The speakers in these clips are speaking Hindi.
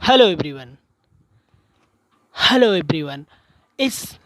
Hello everyone. Hello everyone. इस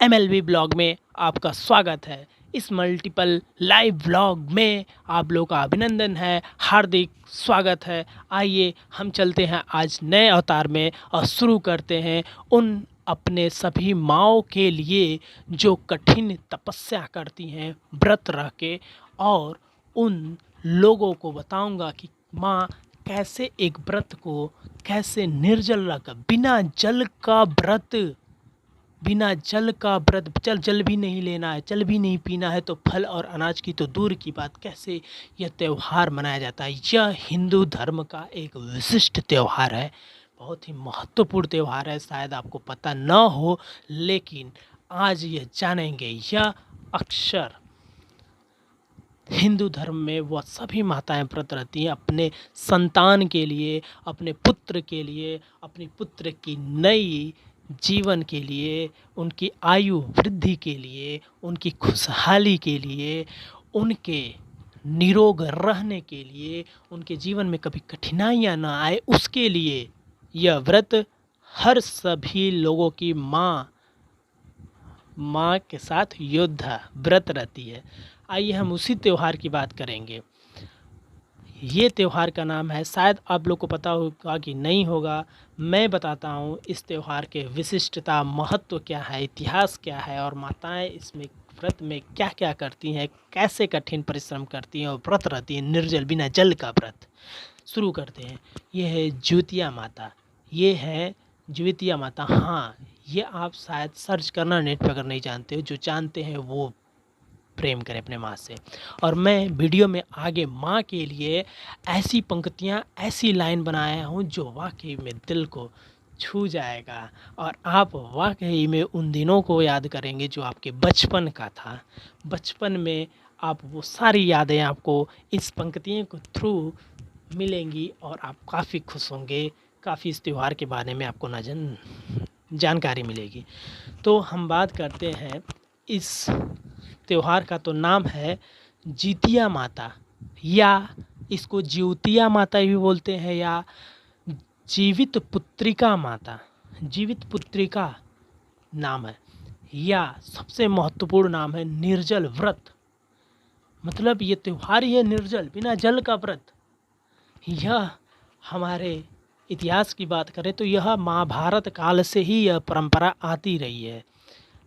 एमएलबी ब्लॉग में आपका स्वागत है। इस मल्टीपल लाइव ब्लॉग में आप लोगों का अभिनंदन है, हार्दिक स्वागत है। आइए हम चलते हैं आज नए अवतार में और शुरू करते हैं उन अपने सभी माँओं के लिए जो कठिन तपस्या करती हैं व्रत रह के, और उन लोगों को बताऊंगा कि माँ कैसे एक व्रत को कैसे निर्जल रख, बिना जल का व्रत, जल भी नहीं लेना है, जल भी नहीं पीना है, तो फल और अनाज की तो दूर की बात, कैसे यह त्यौहार मनाया जाता है। यह हिंदू धर्म का एक विशिष्ट त्यौहार है, बहुत ही महत्वपूर्ण त्यौहार है। शायद आपको पता न हो, लेकिन आज यह जानेंगे। यह अक्सर हिंदू धर्म में वह सभी माताएं व्रत रहती हैं अपने संतान के लिए, अपने पुत्र के लिए, अपनी पुत्र की नई जीवन के लिए, उनकी आयु वृद्धि के लिए, उनकी खुशहाली के लिए, उनके निरोग रहने के लिए, उनके जीवन में कभी कठिनाइयाँ ना आए, उसके लिए यह व्रत हर सभी लोगों की माँ के साथ योद्धा व्रत रहती है। आइए हम उसी त्यौहार की बात करेंगे। ये त्यौहार का नाम है, शायद आप लोग को पता होगा कि नहीं होगा, मैं बताता हूँ इस त्यौहार के विशिष्टता, महत्व क्या है, इतिहास क्या है, और माताएं इसमें व्रत में क्या क्या करती हैं, कैसे कठिन परिश्रम करती हैं और व्रत रहती हैं निर्जल, बिना जल का व्रत। शुरू करते हैं। ये है ज्योतिया माता। ये है ज्योतिया माता। हाँ, ये आप शायद सर्च करना नेट पर अगर नहीं जानते हो। जो जानते हैं वो प्रेम करें अपने माँ से। और मैं वीडियो में आगे माँ के लिए ऐसी पंक्तियाँ, ऐसी लाइन बनाया हूँ जो वाकई में दिल को छू जाएगा, और आप वाकई में उन दिनों को याद करेंगे जो आपके बचपन का था। बचपन में आप वो सारी यादें आपको इस पंक्तियों के थ्रू मिलेंगी, और आप काफ़ी खुश होंगे, काफ़ी इस त्यौहार के बारे में आपको जानकारी मिलेगी। तो हम बात करते हैं इस त्यौहार का। तो नाम है जितिया माता, या इसको ज्योतिया माता भी बोलते हैं, या जीवित पुत्रिका माता। जीवित पुत्रिका नाम है, या सबसे महत्वपूर्ण नाम है निर्जल व्रत। मतलब ये त्यौहार ही है निर्जल, बिना जल का व्रत। यह हमारे इतिहास की बात करें तो यह महाभारत काल से ही यह परंपरा आती रही है।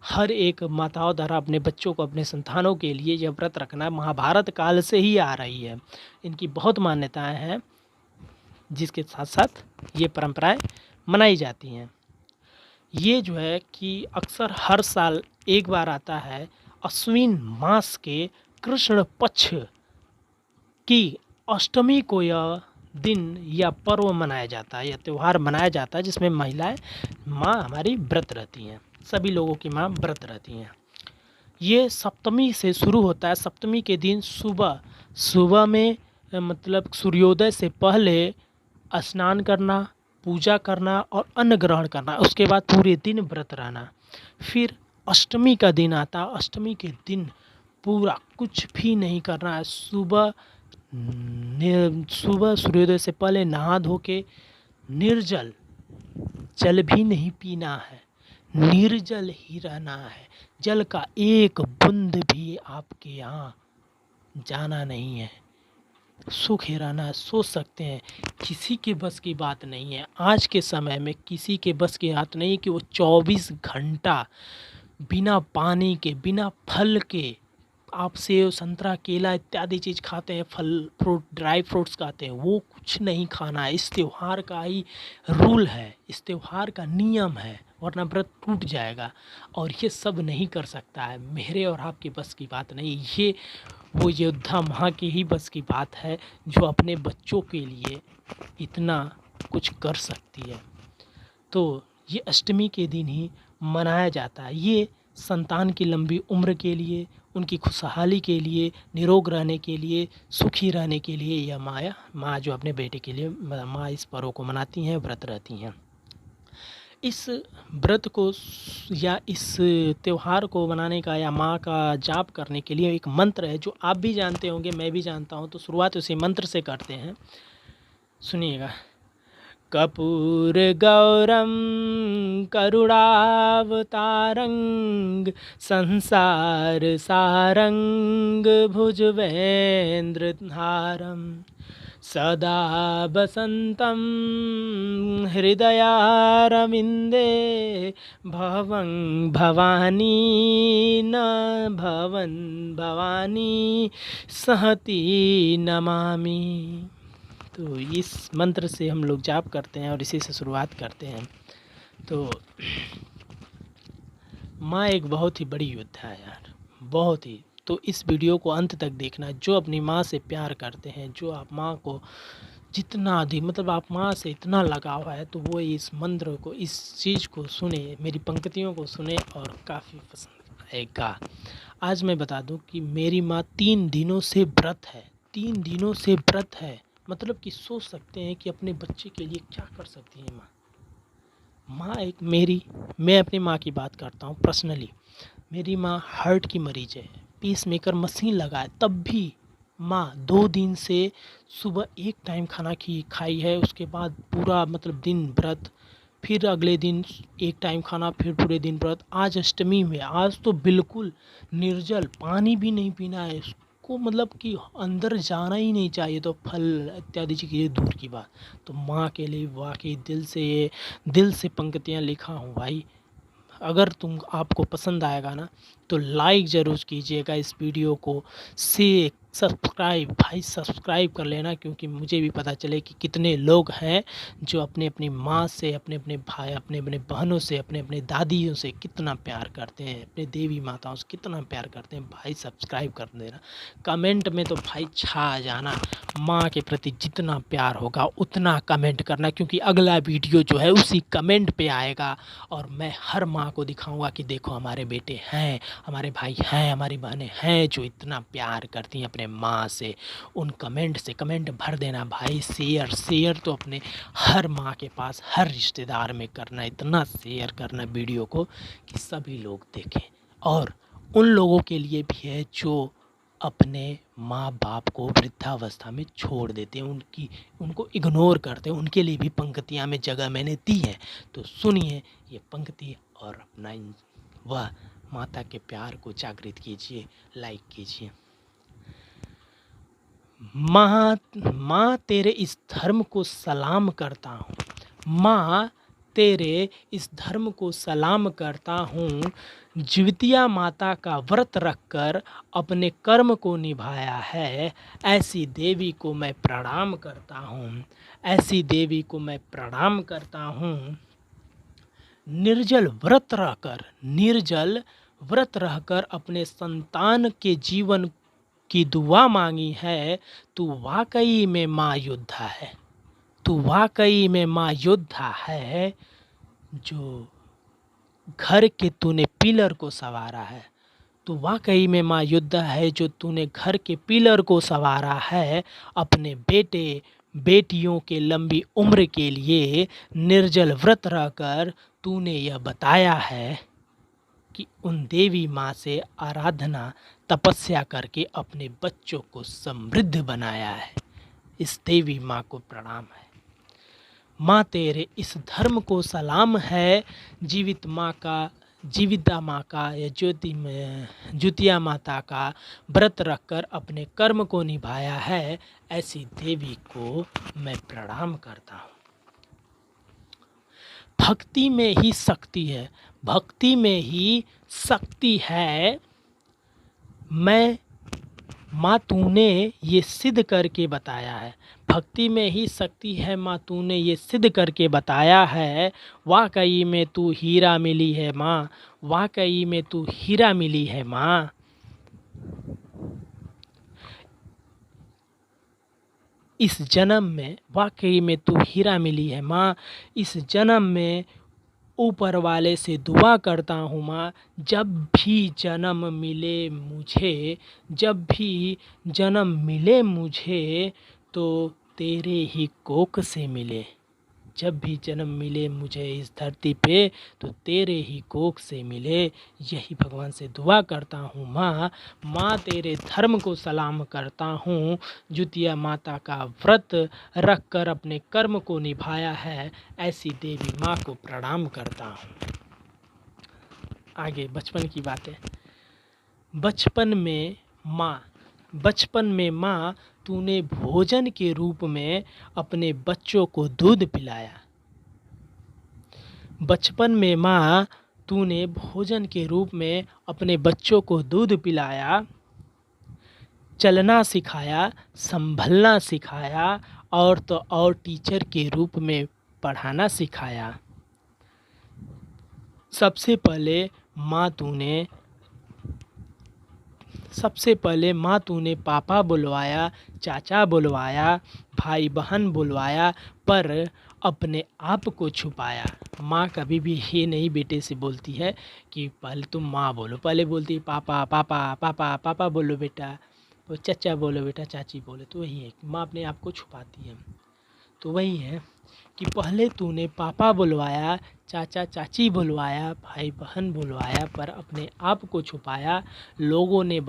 हर एक माताओं द्वारा अपने बच्चों को, अपने संतानों के लिए यह व्रत रखना महाभारत काल से ही आ रही है। इनकी बहुत मान्यताएं हैं, जिसके साथ साथ ये परंपराएं मनाई जाती हैं। ये जो है कि अक्सर हर साल एक बार आता है। अश्विन मास के कृष्ण पक्ष की अष्टमी को यह दिन या पर्व मनाया जाता है, या त्यौहार मनाया जाता है, जिसमें महिलाएं, माँ हमारी व्रत रहती हैं। सभी लोगों की माँ व्रत रहती हैं। ये सप्तमी से शुरू होता है। सप्तमी के दिन सुबह में मतलब सूर्योदय से पहले स्नान करना, पूजा करना और अन्न ग्रहण करना, उसके बाद पूरे दिन व्रत रहना। फिर अष्टमी का दिन आता। अष्टमी के दिन पूरा कुछ भी नहीं करना है। सुबह सूर्योदय से पहले नहा धो के निर्जल, जल भी नहीं पीना है, निर्जल ही रहना है। जल का एक बूंद भी आपके यहाँ जाना नहीं है। सूखे रहना है। सोच सकते हैं, किसी के बस की बात नहीं है। आज के समय में किसी के बस की बात नहीं है कि वो 24 घंटा बिना पानी के, बिना फल के, आप सेब, संतरा, केला इत्यादि चीज़ खाते हैं, फल फ्रूट, ड्राई फ्रूट्स खाते हैं, वो कुछ नहीं खाना है। इस त्यौहार का ही रूल है, इस त्यौहार का नियम है, वरना व्रत टूट जाएगा। और ये सब नहीं कर सकता है, मेरे और आपके बस की बात नहीं। ये वो योद्धा माँ की ही बस की बात है, जो अपने बच्चों के लिए इतना कुछ कर सकती है। तो ये अष्टमी के दिन ही मनाया जाता है। ये संतान की लंबी उम्र के लिए, उनकी खुशहाली के लिए, निरोग रहने के लिए, सुखी रहने के लिए यह माँ जो अपने बेटे के लिए माँ इस पर्व को मनाती हैं, व्रत रहती हैं। इस व्रत को या इस त्यौहार को मनाने का या माँ का जाप करने के लिए एक मंत्र है, जो आप भी जानते होंगे, मैं भी जानता हूँ। तो शुरुआत उसी मंत्र से करते हैं, सुनिएगा। कर्पूरगौरं करुणावतारं संसारसारं भुजगेन्द्रहारं सदा वसन्तं हृदयारविन्दे भवं भवानी न भवन भवानी सहती नमामि। तो इस मंत्र से हम लोग जाप करते हैं और इसी से शुरुआत करते हैं। तो माँ एक बहुत ही बड़ी योद्धा है यार, बहुत ही। तो इस वीडियो को अंत तक देखना। जो अपनी माँ से प्यार करते हैं, जो आप माँ को जितना अधिक मतलब आप माँ से इतना लगाव है, तो वो इस मंत्र को, इस चीज़ को सुने, मेरी पंक्तियों को सुने और काफ़ी पसंद आएगा। आज मैं बता दूं कि मेरी माँ 3 दिनों से व्रत है, 3 दिनों से व्रत है। मतलब कि सोच सकते हैं कि अपने बच्चे के लिए क्या कर सकती है माँ। मैं अपनी माँ की बात करता हूँ पर्सनली। मेरी माँ हार्ट की मरीज है, पीस मेकर मशीन लगा है, तब भी माँ 2 दिन से सुबह एक टाइम खाना खाई है, उसके बाद पूरा मतलब दिन व्रत, फिर अगले दिन एक टाइम खाना, फिर पूरे दिन व्रत। आज अष्टमी में, आज तो बिल्कुल निर्जल, पानी भी नहीं पीना है उसको, मतलब कि अंदर जाना ही नहीं चाहिए, तो फल इत्यादि चीज़ें दूर की बात। तो माँ के लिए वाकई दिल से पंक्तियाँ लिखा हूँ भाई। अगर आपको पसंद आएगा ना तो लाइक ज़रूर कीजिएगा इस वीडियो को, से सब्सक्राइब कर लेना, क्योंकि मुझे भी पता चले कि कितने लोग हैं जो अपने अपनी माँ से, अपने अपने भाई, अपने अपने बहनों से, अपने अपने दादियों से कितना प्यार करते हैं, अपने देवी माताओं से कितना प्यार करते हैं। भाई सब्सक्राइब कर देना, कमेंट में तो भाई छा जाना। माँ के प्रति जितना प्यार होगा उतना कमेंट करना, क्योंकि अगला वीडियो जो है उसी कमेंट पे आएगा और मैं हर माँ को दिखाऊंगा कि देखो हमारे बेटे हैं, हमारे भाई हैं, हमारी बहनें हैं जो इतना प्यार करती हैं अपने माँ से। उन कमेंट से कमेंट भर देना भाई। शेयर तो अपने हर माँ के पास, हर रिश्तेदार में करना, इतना शेयर करना वीडियो को कि सभी लोग देखें। और उन लोगों के लिए भी है जो अपने माँ बाप को वृद्धावस्था में छोड़ देते हैं, उनको इग्नोर करते हैं, उनके लिए भी पंक्तियाँ में जगह मैंने दी है। तो सुनिए ये पंक्ति और अपना वह माता के प्यार को जागृत कीजिए, लाइक कीजिए। माँ तेरे इस धर्म को सलाम करता हूँ, माँ तेरे इस धर्म को सलाम करता हूँ। जिवितिया माता का व्रत रखकर अपने कर्म को निभाया है, ऐसी देवी को मैं प्रणाम करता हूँ, ऐसी देवी को मैं प्रणाम करता हूँ। निर्जल व्रत रहकर अपने संतान के जीवन की दुआ मांगी है। तू वाकई में माँ योद्धा है, तू वाकई में माँ योद्धा है। जो घर के तूने पिलर को संवारा है, तू वाकई में माँ योद्धा है जो तूने घर के पिलर को संवारा है। अपने बेटे बेटियों के लंबी उम्र के लिए निर्जल व्रत रहकर तूने यह बताया है कि उन देवी माँ से आराधना तपस्या करके अपने बच्चों को समृद्ध बनाया है। इस देवी माँ को प्रणाम है। माँ तेरे इस धर्म को सलाम है। जीविता माँ का या ज्योतिया माता का व्रत रखकर अपने कर्म को निभाया है, ऐसी देवी को मैं प्रणाम करता हूँ। भक्ति में ही शक्ति है, भक्ति में ही शक्ति है। माँ तूने ये सिद्ध करके बताया है, भक्ति में ही शक्ति है माँ, तूने ये सिद्ध करके बताया है। वाकई में तू हीरा मिली है माँ, वाकई में तू हीरा मिली है माँ। इस जन्म में वाकई में तू हीरा मिली है माँ। इस जन्म में ऊपर वाले से दुआ करता हूँ माँ, जब भी जन्म मिले मुझे, जब भी जन्म मिले मुझे तो तेरे ही कोख से मिले, जब भी जन्म मिले मुझे इस धरती पे तो तेरे ही कोख से मिले। यही भगवान से दुआ करता हूँ माँ। माँ तेरे धर्म को सलाम करता हूँ, जुतिया माता का व्रत रख कर अपने कर्म को निभाया है, ऐसी देवी माँ को प्रणाम करता हूँ। आगे बचपन की बातें। बचपन में माँ तूने भोजन के रूप में अपने बच्चों को दूध पिलाया। बचपन में माँ तूने भोजन के रूप में अपने बच्चों को दूध पिलाया, चलना सिखाया, संभलना सिखाया और तो और टीचर के रूप में पढ़ाना सिखाया। सबसे पहले माँ तूने पापा बुलवाया, चाचा बुलवाया, भाई बहन बुलवाया, पर अपने आप को छुपाया। माँ कभी भी ये नहीं बेटे से बोलती है कि पहले तुम माँ बोलो, पहले बोलती है पापा पापा पापा पापा बोलो बेटा, वो चाचा बोलो बेटा, चाची बोलो। तो वही है, माँ अपने आप को छुपाती है। तो वही है कि पहले तूने पापा बुलवाया, चाचा चाची बुलवाया, भाई बहन बुलवाया, पर अपने आप को छुपाया। लोगों ने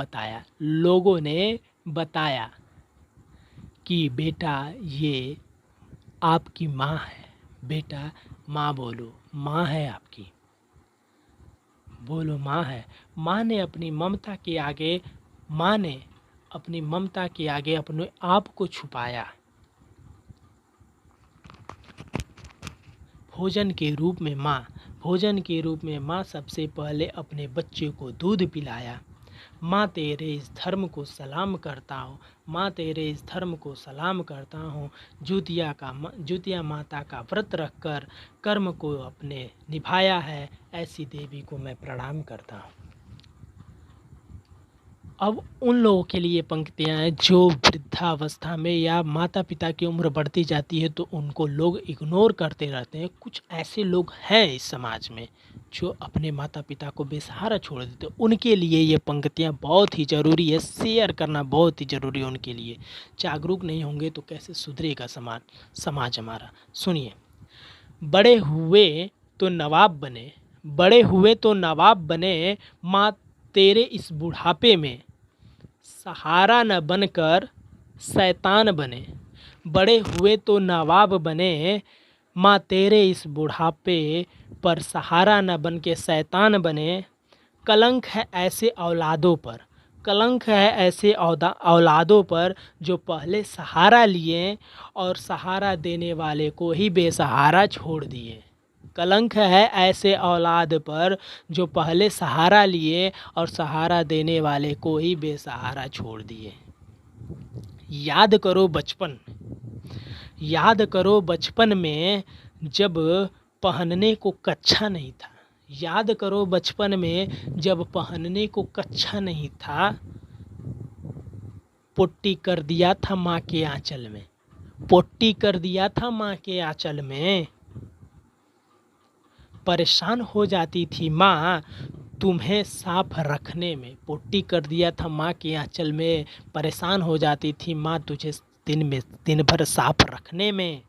बताया कि बेटा ये आपकी माँ है, बेटा माँ बोलो, माँ है आपकी, बोलो माँ है। माँ ने अपनी ममता के आगे अपने आप को छुपाया। भोजन के रूप में माँ सबसे पहले अपने बच्चे को दूध पिलाया। माँ तेरे इस धर्म को सलाम करता हूँ, जुतिया माता का व्रत रखकर कर्म को अपने निभाया है, ऐसी देवी को मैं प्रणाम करता हूँ। अब उन लोगों के लिए पंक्तियाँ हैं जो वृद्धावस्था में या माता पिता की उम्र बढ़ती जाती है तो उनको लोग इग्नोर करते रहते हैं। कुछ ऐसे लोग हैं इस समाज में जो अपने माता पिता को बेसहारा छोड़ देते हैं। उनके लिए ये पंक्तियाँ बहुत ही ज़रूरी है, शेयर करना बहुत ही ज़रूरी है उनके लिए। जागरूक नहीं होंगे तो कैसे सुधरेगा समाज हमारा। सुनिए। बड़े हुए तो नवाब बने, माँ तेरे इस बुढ़ापे में सहारा न बनकर शैतान बने। बड़े हुए तो नवाब बने, माँ तेरे इस बुढ़ापे पर सहारा न बन के शैतान बने। कलंक है ऐसे औलादों पर जो पहले सहारा लिए और सहारा देने वाले को ही बेसहारा छोड़ दिए। कलंक है ऐसे औलाद पर जो पहले सहारा लिए और सहारा देने वाले को ही बेसहारा छोड़ दिए। याद करो बचपन में जब पहनने को कच्छा नहीं था, पुट्टी कर दिया था माँ के आंचल में। परेशान हो जाती थी माँ तुम्हें साफ रखने में। पुट्टी कर दिया था माँ के आंचल में, परेशान हो जाती थी माँ तुझे दिन भर साफ रखने में।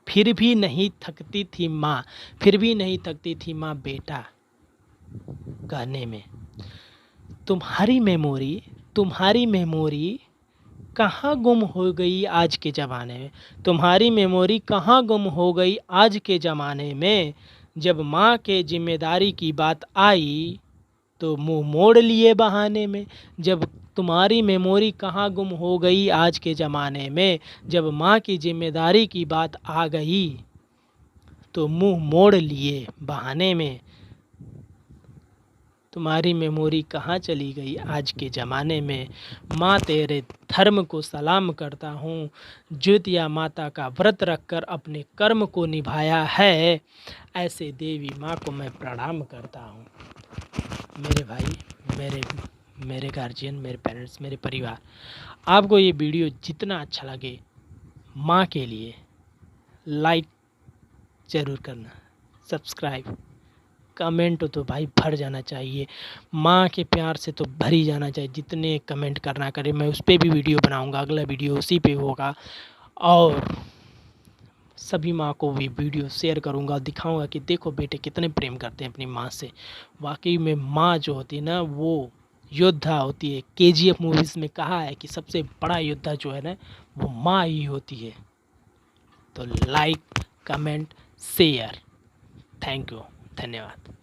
फिर भी नहीं थकती थी माँ बेटा कहने में। तुम्हारी मेमोरी कहाँ गुम हो गई आज के ज़माने में। जब माँ के जिम्मेदारी की बात आई तो मुंह मोड़ लिए बहाने में। जब तुम्हारी मेमोरी कहाँ गुम हो गई आज के ज़माने में, जब माँ की जिम्मेदारी की बात आ गई तो मुंह मोड़ लिए बहाने में। तुम्हारी मेमोरी कहाँ चली गई आज के ज़माने में। माँ तेरे धर्म को सलाम करता हूँ, जुतिया माता का व्रत रखकर अपने कर्म को निभाया है, ऐसे देवी माँ को मैं प्रणाम करता हूँ। मेरे भाई, मेरे गार्जियन, मेरे पेरेंट्स, मेरे परिवार, आपको ये वीडियो जितना अच्छा लगे माँ के लिए लाइक ज़रूर करना, सब्सक्राइब, कमेंट तो भाई भर जाना चाहिए। माँ के प्यार से तो भर ही जाना चाहिए। जितने कमेंट करना करे मैं उस पर भी वीडियो बनाऊंगा, अगला वीडियो उसी पे होगा। और सभी माँ को भी वीडियो शेयर करूँगा, दिखाऊँगा कि देखो बेटे कितने प्रेम करते हैं अपनी माँ से। वाक़ई में माँ जो होती है ना वो योद्धा होती है। केजीएफ मूवीज़ में कहा है कि सबसे बड़ा योद्धा जो है ना वो माँ ही होती है। तो like, comment, share. Thank you, धन्यवाद।